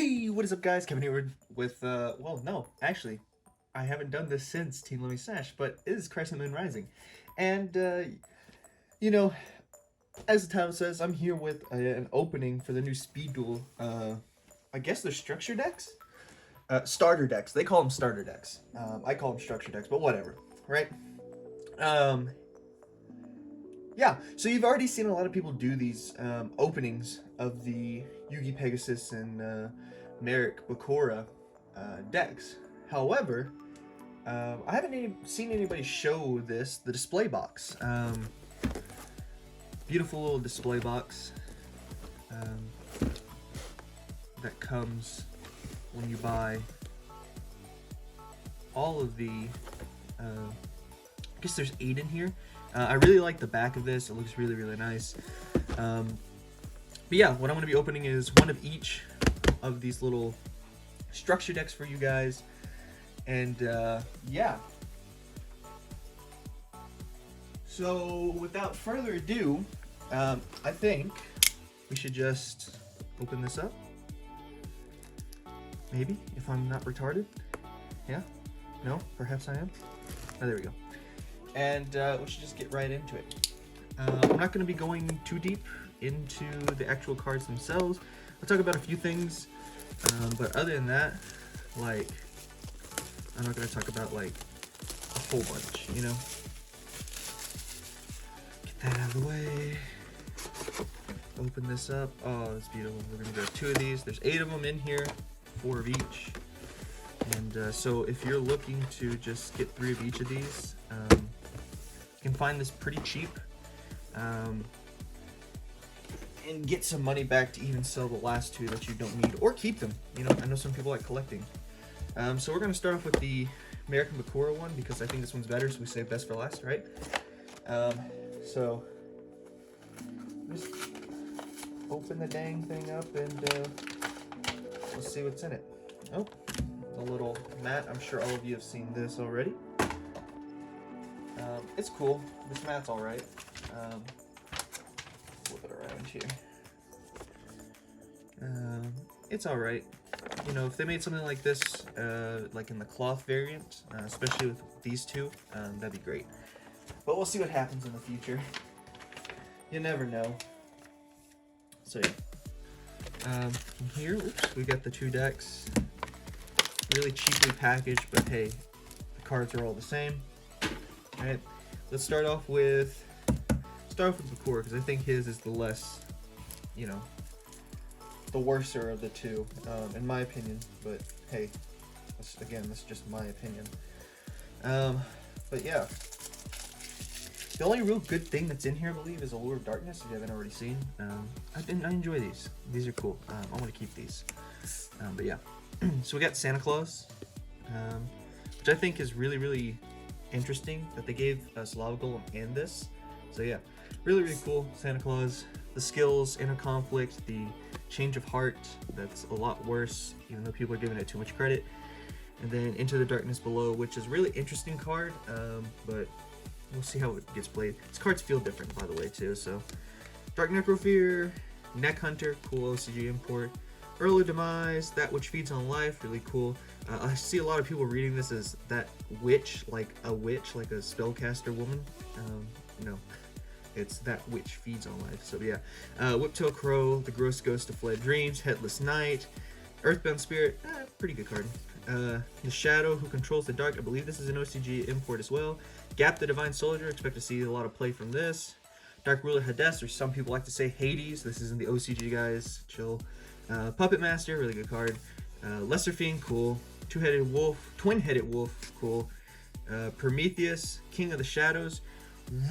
Hey, what is up, guys? Kevin here with, well, no, actually, I haven't done this since Team Lemmy Sash, but it is Crescent Moon Rising. And, you know, as the title says, I'm here with an opening for the new Speed Duel, I guess they're structure decks? Starter decks. They call them starter decks. I call them structure decks, but whatever, right? Um, yeah, so you've already seen a lot of people do these openings of the Yugi Pegasus and Merrick Bakura decks. However, I haven't seen anybody show the display box. Beautiful little display box that comes when you buy all of the, I guess there's 8 in here. I really like the back of this. It looks really, really nice. But yeah, what I'm going to be opening is one of each of these little structure decks for you guys. And yeah. So without further ado, I think we should just open this up. Maybe, if I'm not retarded. Yeah? No? Perhaps I am? Oh, there we go. And we should just get right into it. I'm not going to be going too deep into the actual cards themselves. I'll talk about a few things, but other than that, like, I'm not going to talk about, like, a whole bunch, you know? Get that out of the way. Open this up. Oh, that's beautiful. We're going to grab 2 of these. There's 8 of them in here, 4 of each. And so if you're looking to just get 3 of each of these, you can find this pretty cheap, and get some money back to even sell the last 2 that you don't need, or keep them. You know, I know some people like collecting. So we're going to start off with the American Bakura one, because I think this one's better, so we save best for last, right? So just open the dang thing up, and let's see what's in it. Oh, a little mat. I'm sure all of you have seen this already. It's cool. This mat's alright. Flip it around here. It's alright. You know, if they made something like this, like in the cloth variant, especially with these 2, that'd be great. But we'll see what happens in the future. You never know. So yeah. Here, oops, we got the 2 decks. Really cheaply packaged, but hey, the cards are all the same. Alright, let's start off with Bakura, because I think his is the less, you know, the worser of the 2, in my opinion. But hey, that's just my opinion. But yeah, the only real good thing that's in here, I believe, is Allure of Darkness. If you haven't already seen, I enjoy these. These are cool. I want to keep these. But yeah, so we got Santa Claus, which I think is really, really interesting that they gave us Lava Golem and this. So yeah, really, really cool. Santa Claus, the skills, Inner Conflict, the Change of Heart, that's a lot worse, even though people are giving it too much credit. And then Into the Darkness Below, which is a really interesting card, but we'll see how it gets played. These cards feel different, by the way, too. So Dark Necrofear, Neck Hunter, cool OCG import. Early Demise, That Which Feeds on Life, really cool. I see a lot of people reading this as that witch, like a spellcaster woman. No, it's That Which Feeds on Life. So yeah, Whiptail Crow, The Gross Ghost of Fled Dreams, Headless Knight, Earthbound Spirit, pretty good card. The Shadow Who Controls the Dark, I believe this is an OCG import as well. Gap the Divine Soldier, expect to see a lot of play from this. Dark Ruler Hades, or some people like to say Hades, this isn't the OCG, guys, chill. Puppet Master, really good card. Lesser Fiend, cool. Two-Headed Wolf, Twin-Headed Wolf, cool. Prometheus, King of the Shadows,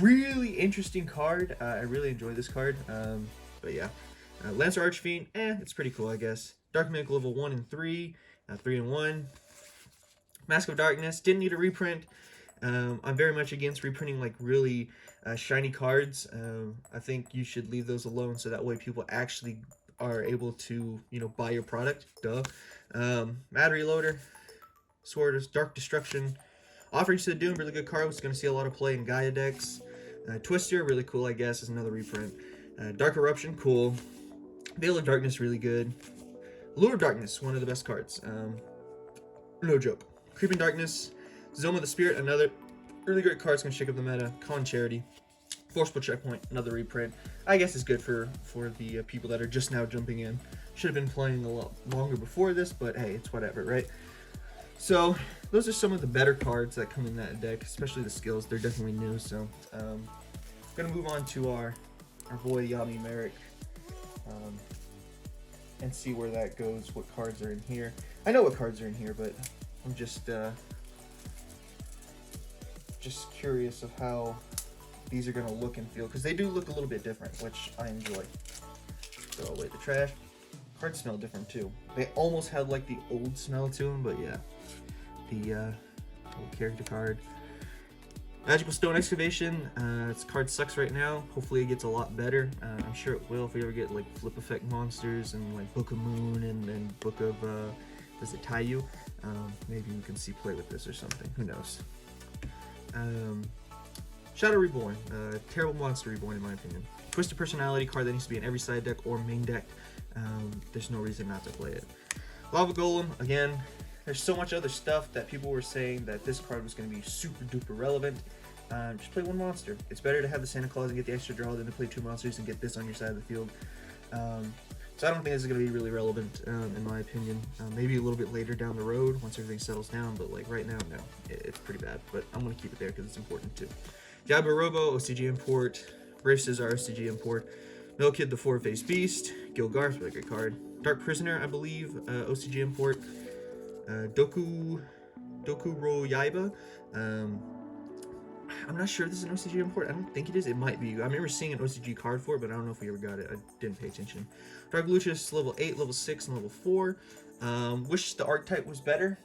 really interesting card. I really enjoy this card. But yeah, Lancer Archfiend, it's pretty cool, I guess. Dark Mythic level 1 and 3, 3 and 1. Mask of Darkness, didn't need a reprint. I'm very much against reprinting like really shiny cards. I think you should leave those alone, so that way people actually are able to, you know, buy your product. Duh. Matter Reloader, Sword of Dark Destruction, Offerings to the Doom, really good card. It's going to see a lot of play in Gaia decks. Twister, really cool, I guess, is another reprint. Dark Eruption, cool. Veil of Darkness, really good. Lure of Darkness, one of the best cards. No joke. Creeping Darkness, Zoma the Spirit, another really great card. It's gonna shake up the meta. Con Charity, Forcible Checkpoint, another reprint. I guess it's good for the people that are just now jumping in. Should have been playing a lot longer before this, but hey, it's whatever, right? So those are some of the better cards that come in that deck, especially the skills. They're definitely new. So gonna move on to our boy Yami Merrick. And see where that goes, what cards are in here. I know what cards are in here, but I'm just curious of how these are going to look and feel, because they do look a little bit different, which I enjoy. Throw away the trash. Cards smell different too. They almost had like the old smell to them, but yeah. The old character card. Magical Stone Excavation, this card sucks right now. Hopefully it gets a lot better. I'm sure it will if we ever get like flip effect monsters and like Book of Moon and Book of, does it Taiyu? Maybe we can see play with this or something, who knows. Shadow Reborn, terrible monster reborn in my opinion. Twisted Personality card that needs to be in every side deck or main deck. There's no reason not to play it. Lava Golem, again, there's so much other stuff that people were saying that this card was going to be super duper relevant. Just play one monster. It's better to have the Santa Claus and get the extra draw than to play two monsters and get this on your side of the field. So I don't think this is going to be really relevant, in my opinion. Maybe a little bit later down the road once everything settles down, but like right now, no. It's pretty bad, but I'm going to keep it there because it's important too. Jabba Robo, OCG import. Brave Scissor, OCG import. Milkid the Four-Face Beast. Gilgarth, really great card. Dark Prisoner, I believe, OCG import. Doku Ro Yaiba. I'm not sure if this is an OCG import. I don't think it is. It might be. I remember seeing an OCG card for it, but I don't know if we ever got it. I didn't pay attention. Dark Lucius, level 8, level 6, and level 4. Wish the archetype was better.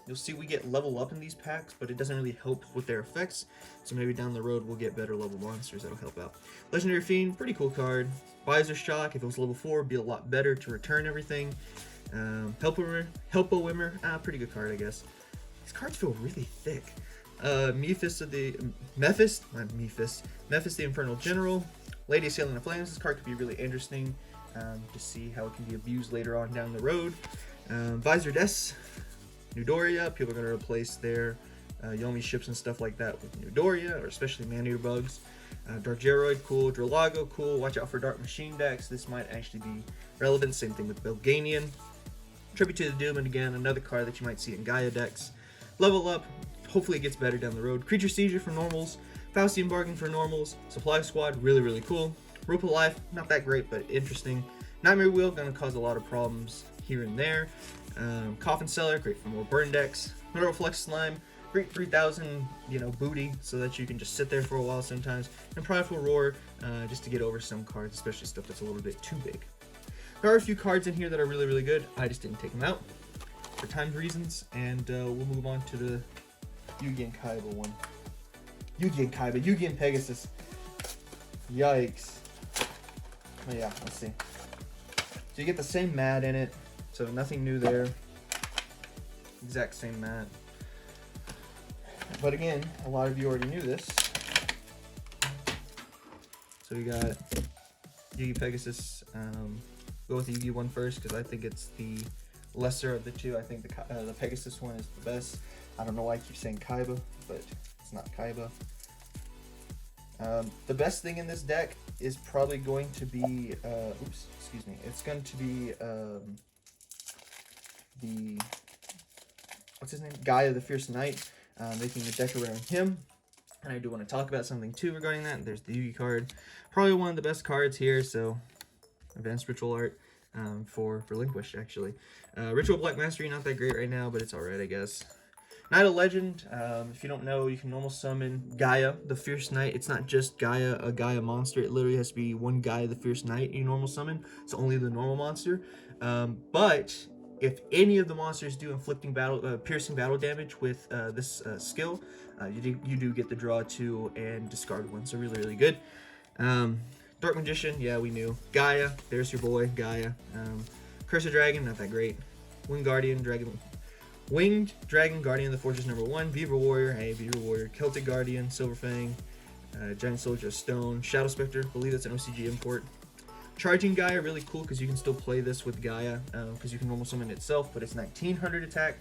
You'll see we get level up in these packs, but it doesn't really help with their effects. So maybe down the road we'll get better level monsters that'll help out. Legendary Fiend, pretty cool card. Visor Shock, if it was level 4, would be a lot better to return everything. Helpo-Wimmer, pretty good card, I guess. These cards feel really thick. Mephis the Infernal General. Lady Sailing the Flames, this card could be really interesting to see how it can be abused later on down the road. Visor Des, Newdoria, people are going to replace their Yomi ships and stuff like that with Newdoria, or especially Man-Eater Bugs. Dark Geroid, cool. Drillago, cool. Watch out for Dark Machine decks. This might actually be relevant. Same thing with Belganian. Tribute to the Doom, and again, another card that you might see in Gaia decks. Level up. Hopefully it gets better down the road. Creature Seizure for normals. Faustian Bargain for normals. Supply Squad, really, really cool. Rope of Life, not that great, but interesting. Nightmare Wheel, going to cause a lot of problems here and there. Coffin Cellar, great for more burn decks. Mineral Flex Slime, great 3000, booty, so that you can just sit there for a while sometimes. And Prideful Roar, just to get over some cards, especially stuff that's a little bit too big. There are a few cards in here that are really, really good. I just didn't take them out for time reasons, and we'll move on to the Yugi and Kaiba one. Yugi and Pegasus. Yikes. Oh yeah, let's see. So you get the same mat in it, so nothing new there. Exact same mat. But again, a lot of you already knew this. So we got Yugi Pegasus. Go with the Yugi one first because I think it's the lesser of the two. I think the Pegasus one is the best. I don't know why I keep saying Kaiba, but it's not Kaiba. The best thing in this deck is probably going to be, it's going to be the, what's his name? Gaia the Fierce Knight, making the deck around him. And I do want to talk about something too regarding that. There's the Yugi card. Probably one of the best cards here, so Advanced Ritual Art for Relinquished, actually. Ritual Black Mastery, not that great right now, but it's alright, I guess. Knight of Legend, if you don't know, you can normal summon Gaia, the Fierce Knight. It's not just Gaia, a Gaia monster. It literally has to be one Gaia, the Fierce Knight, you normal summon. It's only the normal monster. But if any of the monsters do piercing battle damage with this skill, you do get the draw 2 and discard 1. So really, really good. Dark Magician, yeah, we knew. Gaia, there's your boy, Gaia. Curse of Dragon, not that great. Winged Dragon, Guardian of the Fortress #1, Beaver Warrior, hey, Beaver Warrior, Celtic Guardian, Silverfang, Giant Soldier of Stone, Shadow Spectre, believe that's an OCG import. Charging Gaia, really cool because you can still play this with Gaia because you can normal summon itself, but it's 1900 attack.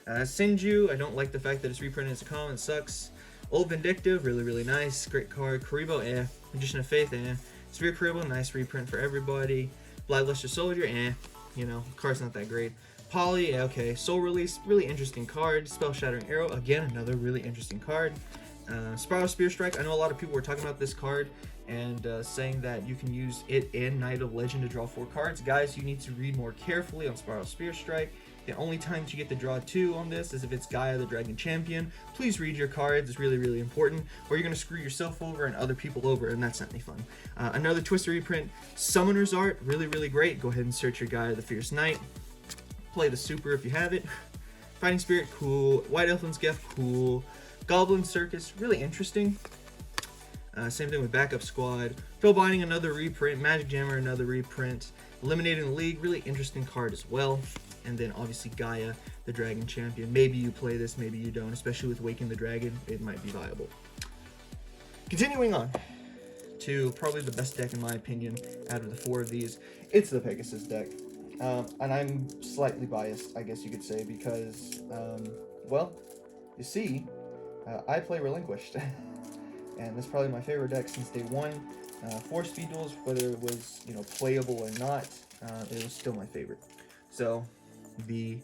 Senju, I don't like the fact that it's reprinted as a common, it sucks. Old Vindictive, really, really nice. Great card. Karibo, eh. Magician of Faith, eh. Sphere Karibo, nice reprint for everybody. Bloodluster Soldier, eh. You know, card's not that great. Poly, yeah, okay. Soul Release, really interesting card. Spell Shattering Arrow, again, another really interesting card. Spiral Spear Strike, I know a lot of people were talking about this card and saying that you can use it in Night of Legend to draw 4 cards. Guys, you need to read more carefully on Spiral Spear Strike. The only times you get to draw 2 on this is if it's Gaia the Dragon Champion. Please read your cards, it's really, really important, or you're going to screw yourself over and other people over, and that's not any fun. Another Twister reprint, Summoner's Art, really, really great. Go ahead and search your Gaia the Fierce Knight. Play the Super if you have it. Fighting Spirit, cool. White Elflin's Gift, cool. Goblin Circus, really interesting. Same thing with Backup Squad. Binding, another reprint. Magic Jammer, another reprint. Eliminating the League, really interesting card as well. And then obviously Gaia, the Dragon Champion. Maybe you play this, maybe you don't. Especially with Waking the Dragon, it might be viable. Continuing on to probably the best deck in my opinion out of the 4 of these. It's the Pegasus deck. And I'm slightly biased, I guess you could say, because, well, you see, I play Relinquished. And that's probably my favorite deck since day 1. 4 speed duels, whether it was, you know, playable or not, it was still my favorite. So the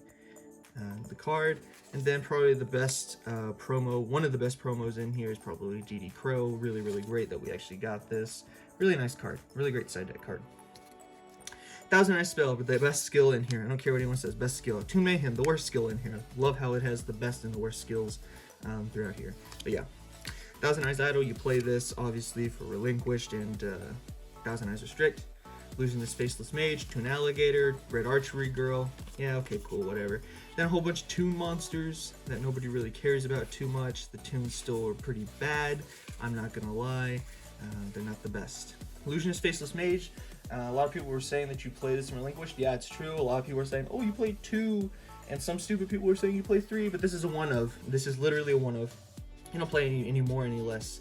card, and then probably the best promo, one of the best promos in here is probably GD Crow. Really, really great that we actually got this. Really nice card. Really great side deck card. Thousand Eye Spell, but the best skill in here. I don't care what anyone says. Best skill. Tomb Mayhem, the worst skill in here. Love how it has the best and the worst skills throughout here. But yeah. Thousand Eyes Idol, you play this obviously for Relinquished and Thousand Eyes Restrict. Losing this Faceless Mage, Toon Alligator, Red Archery Girl. Yeah, okay, cool, whatever. Then a whole bunch of Toon monsters that nobody really cares about too much. The Toons still are pretty bad, I'm not gonna lie. They're not the best. Illusionist Faceless Mage. A lot of people were saying that you play this in Relinquished. Yeah, it's true. A lot of people were saying, oh, you play 2. And some stupid people were saying you play 3, but this is a 1 of. This is literally a 1 of. You don't play any more, any less.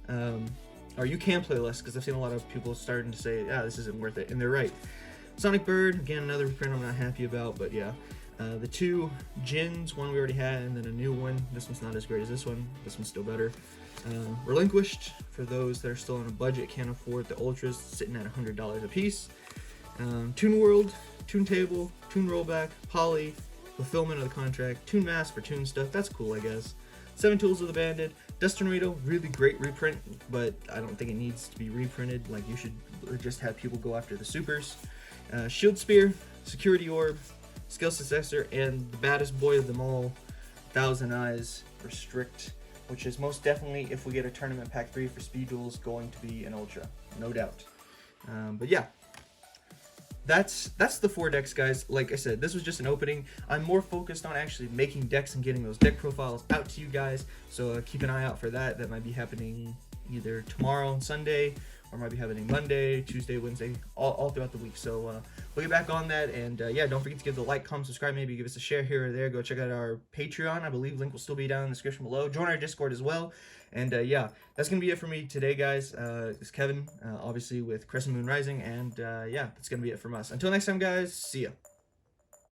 Or you can play less, because I've seen a lot of people starting to say, yeah, this isn't worth it, and they're right. Sonic Bird, again, another reprint I'm not happy about, but yeah. The 2 Jins, one we already had, and then a new one. This one's not as great as this one. This one's still better. Relinquished, for those that are still on a budget, can't afford the Ultras, sitting at $100 a piece. Toon World, Toon Table, Toon Rollback, Poly, Fulfillment of the Contract, Toon Mask for Toon stuff, that's cool, I guess. 7 Tools of the Bandit, Dust Tornado, really great reprint, but I don't think it needs to be reprinted. Like, you should just have people go after the supers. Shield Spear, Security Orb, Skill Successor, and the baddest boy of them all, Thousand Eyes Restrict, which is most definitely, if we get a Tournament Pack 3 for Speed Duels, going to be an Ultra, no doubt. But yeah. That's the 4 decks, guys. Like I said, this was just an opening. I'm more focused on actually making decks and getting those deck profiles out to you guys. So keep an eye out for that. That might be happening either tomorrow on Sunday, or might be happening Monday, Tuesday, Wednesday, all throughout the week. So we'll get back on that. And yeah, don't forget to give the like, comment, subscribe, maybe give us a share here or there. Go check out our Patreon. I believe link will still be down in the description below. Join our Discord as well. And yeah, that's going to be it for me today, guys. It's Kevin, obviously with Crescent Moon Rising. And yeah, that's going to be it from us. Until next time, guys, see ya.